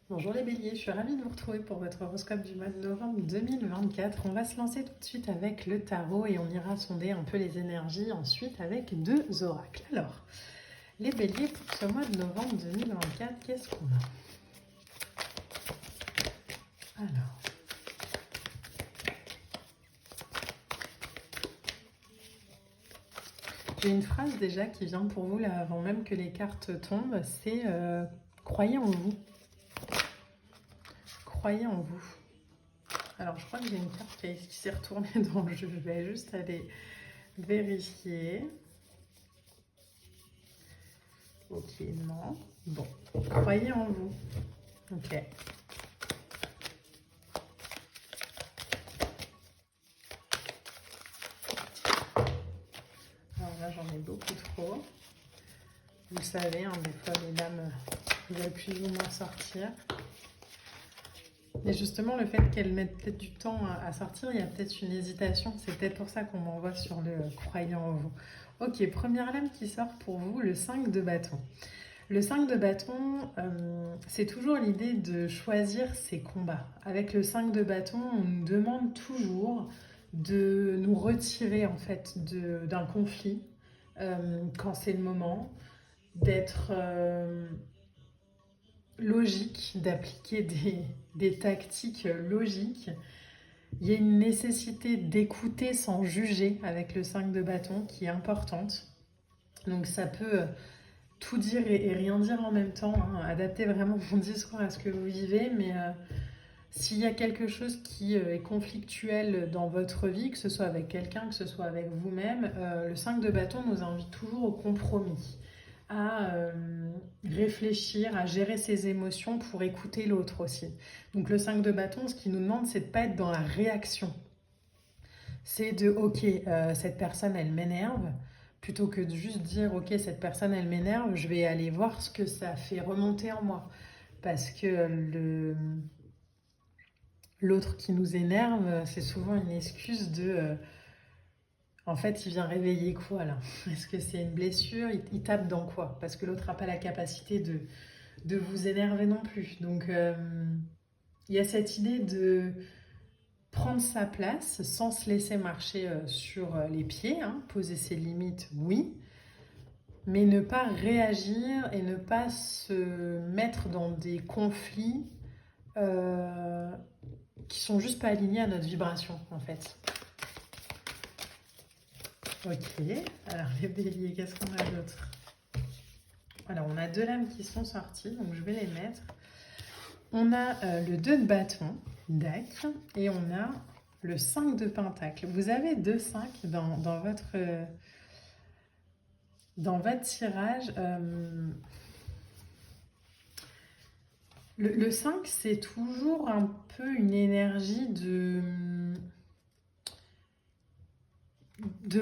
Bonjour les béliers, je suis ravie de vous retrouver pour votre horoscope du mois de novembre 2024. On va se lancer tout de suite avec le tarot et on ira sonder un peu les énergies ensuite avec deux oracles. Alors, les béliers pour ce mois de novembre 2024, qu'est-ce qu'on a? Alors, j'ai une phrase déjà qui vient pour vous là avant même que les cartes tombent, c'est croyez en vous. Croyez en vous. Alors, je crois que j'ai une carte qui s'est retournée dans le jeu. Je vais juste aller vérifier. Ok, non. Bon, croyez en vous. Ok. Alors là, j'en ai beaucoup trop. Vous le savez, hein, des fois, les dames veulent plus ou moins sortir. Et justement, le fait qu'elles mettent peut-être du temps à sortir, il y a peut-être une hésitation. C'est peut-être pour ça qu'on m'envoie sur le croyant en vous. Ok, première lame qui sort pour vous, le 5 de bâton. Le 5 de bâton, c'est toujours l'idée de choisir ses combats. Avec le 5 de bâton, on nous demande toujours de nous retirer en fait d'un conflit quand c'est le moment, d'être logique, d'appliquer des tactiques logiques. Il y a une nécessité d'écouter sans juger avec le 5 de bâton qui est importante. Donc ça peut tout dire et rien dire en même temps, hein. Adapter vraiment mon discours à ce que vous vivez, mais s'il y a quelque chose qui est conflictuel dans votre vie, que ce soit avec quelqu'un, que ce soit avec vous-même, le 5 de bâton nous invite toujours au compromis, à réfléchir, à gérer ses émotions pour écouter l'autre aussi. Donc le 5 de bâton, ce qu'il nous demande, c'est de ne pas être dans la réaction. C'est de, ok, cette personne, elle m'énerve, plutôt que de juste dire, ok, cette personne, elle m'énerve, je vais aller voir ce que ça fait remonter en moi. Parce que l'autre qui nous énerve, c'est souvent une excuse de... en fait, il vient réveiller quoi là? Est-ce que c'est une blessure? Il tape dans quoi? Parce que l'autre n'a pas la capacité de vous énerver non plus. Donc, il y a cette idée de prendre sa place sans se laisser marcher sur les pieds, hein, poser ses limites, oui, mais ne pas réagir et ne pas se mettre dans des conflits euh, qui sont juste pas alignés à notre vibration en fait. Ok, alors les béliers, qu'est-ce qu'on a d'autre? Alors on a deux lames qui sont sorties, donc je vais les mettre. On a le 2 de bâton, dac, et on a le 5 de pentacle. Vous avez deux 5 dans votre tirage. Le 5, c'est toujours un peu une énergie de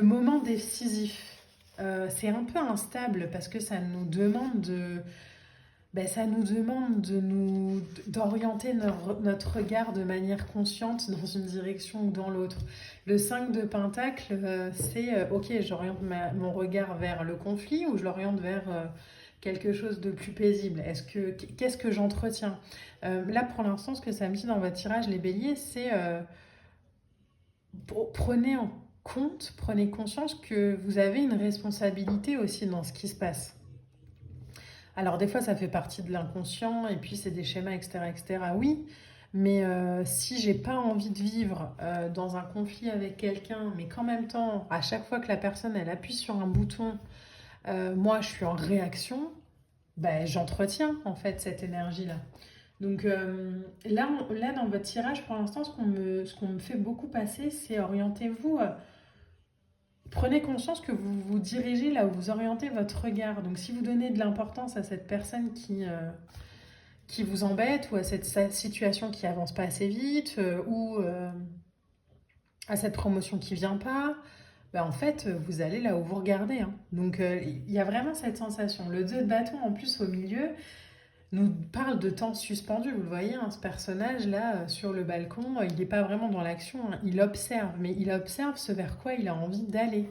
moment décisif. C'est un peu instable parce que ça nous demande d'orienter notre regard de manière consciente dans une direction ou dans l'autre. Le 5 de pentacle, c'est ok, j'oriente mon regard vers le conflit ou je l'oriente vers quelque chose de plus paisible. Qu'est-ce que j'entretiens? Là, pour l'instant, ce que ça me dit dans votre tirage, les béliers, c'est prenez en compte, prenez conscience que vous avez une responsabilité aussi dans ce qui se passe. Alors des fois ça fait partie de l'inconscient et puis c'est des schémas etc etc, oui, mais si j'ai pas envie de vivre dans un conflit avec quelqu'un mais qu'en même temps à chaque fois que la personne elle appuie sur un bouton, moi je suis en réaction, ben, j'entretiens en fait cette énergie là. Donc là dans votre tirage pour l'instant ce qu'on me fait beaucoup passer c'est orientez-vous. Prenez conscience que vous vous dirigez là où vous orientez votre regard. Donc si vous donnez de l'importance à cette personne qui vous embête ou à cette situation qui avance pas assez vite ou à cette promotion qui vient pas, bah en fait vous allez là où vous regardez, hein. Donc il y a vraiment cette sensation. Le 2 de bâton en plus au milieu nous parle de temps suspendu. Vous le voyez, hein, ce personnage là sur le balcon, il n'est pas vraiment dans l'action, hein. Il observe, mais il observe ce vers quoi il a envie d'aller.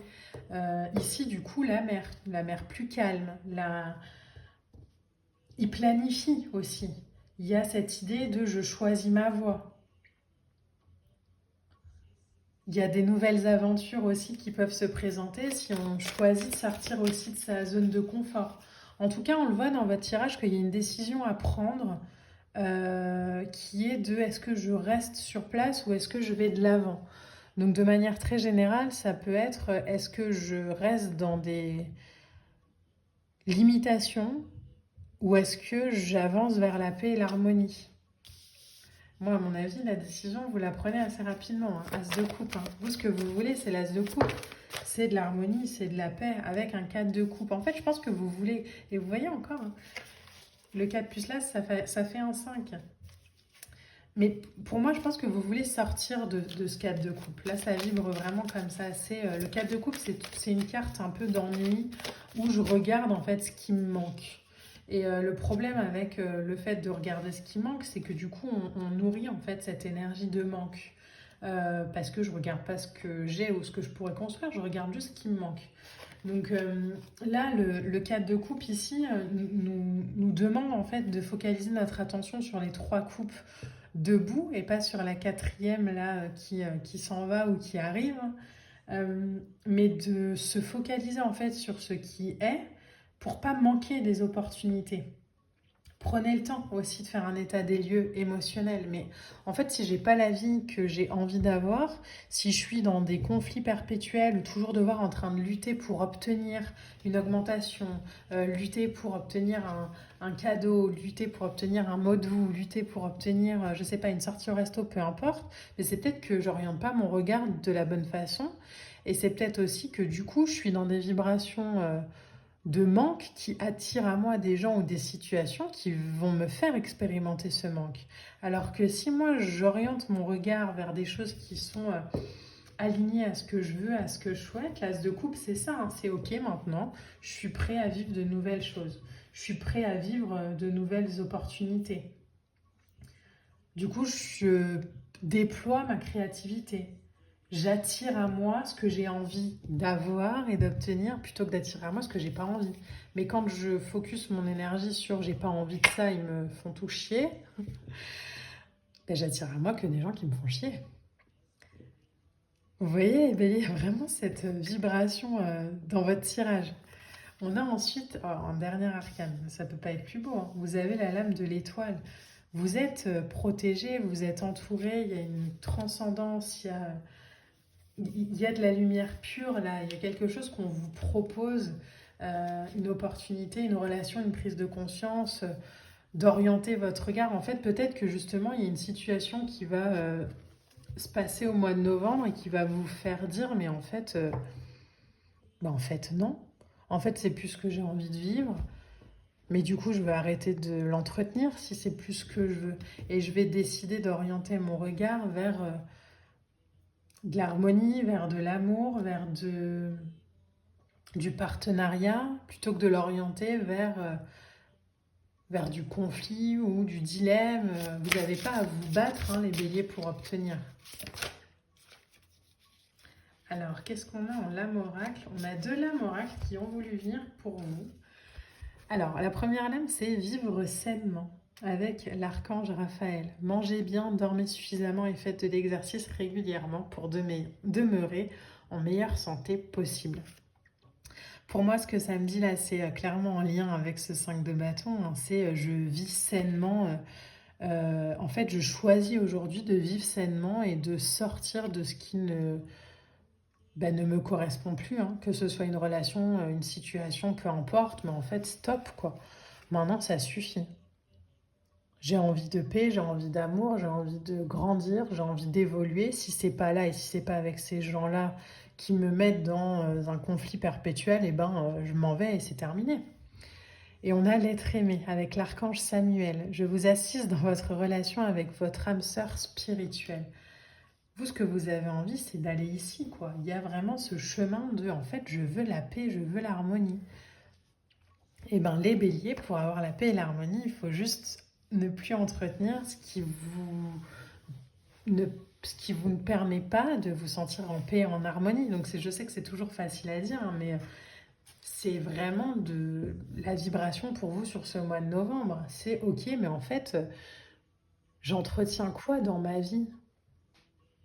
Ici du coup la mer plus calme, il planifie aussi. il y a cette idée de je choisis ma voie. Il y a des nouvelles aventures aussi qui peuvent se présenter si on choisit de sortir aussi de sa zone de confort. En tout cas, on le voit dans votre tirage qu'il y a une décision à prendre qui est de est-ce que je reste sur place ou est-ce que je vais de l'avant. Donc de manière très générale, ça peut être est-ce que je reste dans des limitations ou est-ce que j'avance vers la paix et l'harmonie. Moi, à mon avis, la décision, vous la prenez assez rapidement. Hein. As de coupe. Hein. Vous, ce que vous voulez, c'est l'as de coupe. C'est de l'harmonie, c'est de la paix avec un 4 de coupe. En fait, je pense que vous voulez... Et vous voyez encore, hein, le 4 plus là, ça fait un 5. Mais pour moi, je pense que vous voulez sortir de ce 4 de coupe. Là, ça vibre vraiment comme ça. Le 4 de coupe, c'est une carte un peu d'ennui où je regarde en fait ce qui me manque. Et le problème avec le fait de regarder ce qui manque, c'est que du coup, on nourrit en fait cette énergie de manque. Parce que je regarde pas ce que j'ai ou ce que je pourrais construire, je regarde juste ce qui me manque. Donc là, le 4 de coupe ici nous demande en fait de focaliser notre attention sur les 3 coupes debout et pas sur la quatrième là qui s'en va ou qui arrive, mais de se focaliser en fait sur ce qui est pour pas manquer des opportunités. Prenez le temps aussi de faire un état des lieux émotionnel. Mais en fait, si j'ai pas la vie que j'ai envie d'avoir, si je suis dans des conflits perpétuels ou toujours devoir en train de lutter pour obtenir une augmentation, lutter pour obtenir un cadeau, lutter pour obtenir un mot doux, lutter pour obtenir, je sais pas, une sortie au resto, peu importe, mais c'est peut-être que j'oriente pas mon regard de la bonne façon. Et c'est peut-être aussi que du coup, je suis dans des vibrations de manque qui attire à moi des gens ou des situations qui vont me faire expérimenter ce manque. Alors que si moi j'oriente mon regard vers des choses qui sont alignées à ce que je veux, à ce que je souhaite, l'as de coupe c'est ça, hein, c'est ok maintenant, je suis prêt à vivre de nouvelles choses, je suis prêt à vivre de nouvelles opportunités. Du coup je déploie ma créativité. J'attire à moi ce que j'ai envie d'avoir et d'obtenir plutôt que d'attirer à moi ce que j'ai pas envie. Mais quand je focus mon énergie sur j'ai pas envie de ça, ils me font tout chier, ben j'attire à moi que des gens qui me font chier. Vous voyez, il y a vraiment cette vibration dans votre tirage. On a ensuite un dernier arcane, ça peut pas être plus beau. Hein. Vous avez la lame de l'étoile. Vous êtes protégé, vous êtes entouré, il y a une transcendance, il y a de la lumière pure là, il y a quelque chose qu'on vous propose, une opportunité, une relation, une prise de conscience, d'orienter votre regard. En fait, peut-être que justement, il y a une situation qui va se passer au mois de novembre et qui va vous faire dire, mais en fait non. En fait, c'est plus ce que j'ai envie de vivre. Mais du coup, je vais arrêter de l'entretenir si c'est plus ce que je veux. Et je vais décider d'orienter mon regard vers de l'harmonie, vers de l'amour, vers du partenariat, plutôt que de l'orienter vers du conflit ou du dilemme. Vous n'avez pas à vous battre, hein, les béliers, pour obtenir. Alors, qu'est-ce qu'on a en lame oracle? On a 2 lames oracle qui ont voulu venir pour vous. Alors, la première lame, c'est vivre sainement avec l'archange Raphaël. Mangez bien, dormez suffisamment et faites de l'exercice régulièrement pour demeurer en meilleure santé possible. Pour moi, ce que ça me dit là, c'est clairement en lien avec ce 5 de bâton. Hein, c'est je vis sainement. En fait, je choisis aujourd'hui de vivre sainement et de sortir de ce qui ne me correspond plus. Hein, que ce soit une relation, une situation, peu importe. Mais en fait, stop, quoi. Maintenant, ça suffit. J'ai envie de paix, j'ai envie d'amour, j'ai envie de grandir, j'ai envie d'évoluer. Si c'est pas là et si c'est pas avec ces gens-là qui me mettent dans un conflit perpétuel, je m'en vais et c'est terminé. Et on a l'être aimé avec l'archange Samuel. Je vous assiste dans votre relation avec votre âme sœur spirituelle. Vous, ce que vous avez envie, c'est d'aller ici, quoi. Il y a vraiment ce chemin de, en fait, je veux la paix, je veux l'harmonie. Et les béliers, pour avoir la paix et l'harmonie, il faut juste ne plus entretenir ce qui ne permet pas de vous sentir en paix et en harmonie. Donc je sais que c'est toujours facile à dire, hein, mais c'est vraiment de la vibration pour vous sur ce mois de novembre. C'est ok, mais en fait, j'entretiens quoi dans ma vie?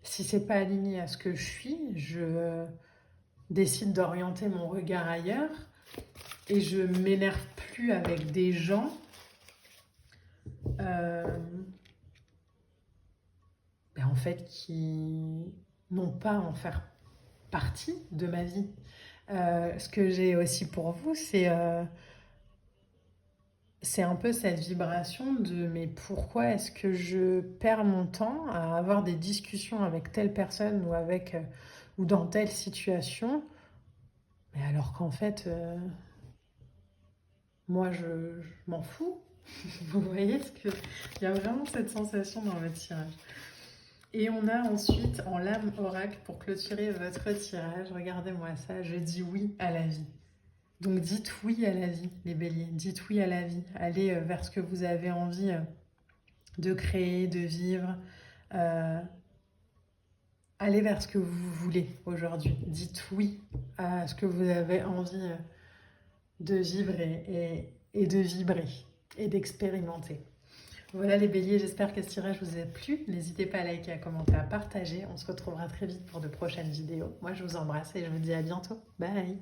Si c'est pas aligné à ce que je suis, je décide d'orienter mon regard ailleurs et je m'énerve plus avec des gens euh, en fait qui n'ont pas à en faire partie de ma vie. Ce que j'ai aussi pour vous, c'est un peu cette vibration de mais pourquoi est-ce que je perds mon temps à avoir des discussions avec telle personne ou avec ou dans telle situation, mais alors qu'en fait moi je m'en fous. Vous voyez ce que il y a vraiment cette sensation dans votre tirage. Et on a ensuite en lame oracle pour clôturer votre tirage, regardez-moi ça, je dis oui à la vie. Donc dites oui à la vie, les béliers, dites oui à la vie. Allez vers ce que vous avez envie de créer, de vivre. Euh, allez vers ce que vous voulez aujourd'hui. Dites oui à ce que vous avez envie de vivre et de vibrer et d'expérimenter. Voilà les béliers, j'espère que ce tirage vous a plu. N'hésitez pas à liker, à commenter, à partager. On se retrouvera très vite pour de prochaines vidéos. Moi je vous embrasse et je vous dis à bientôt. Bye.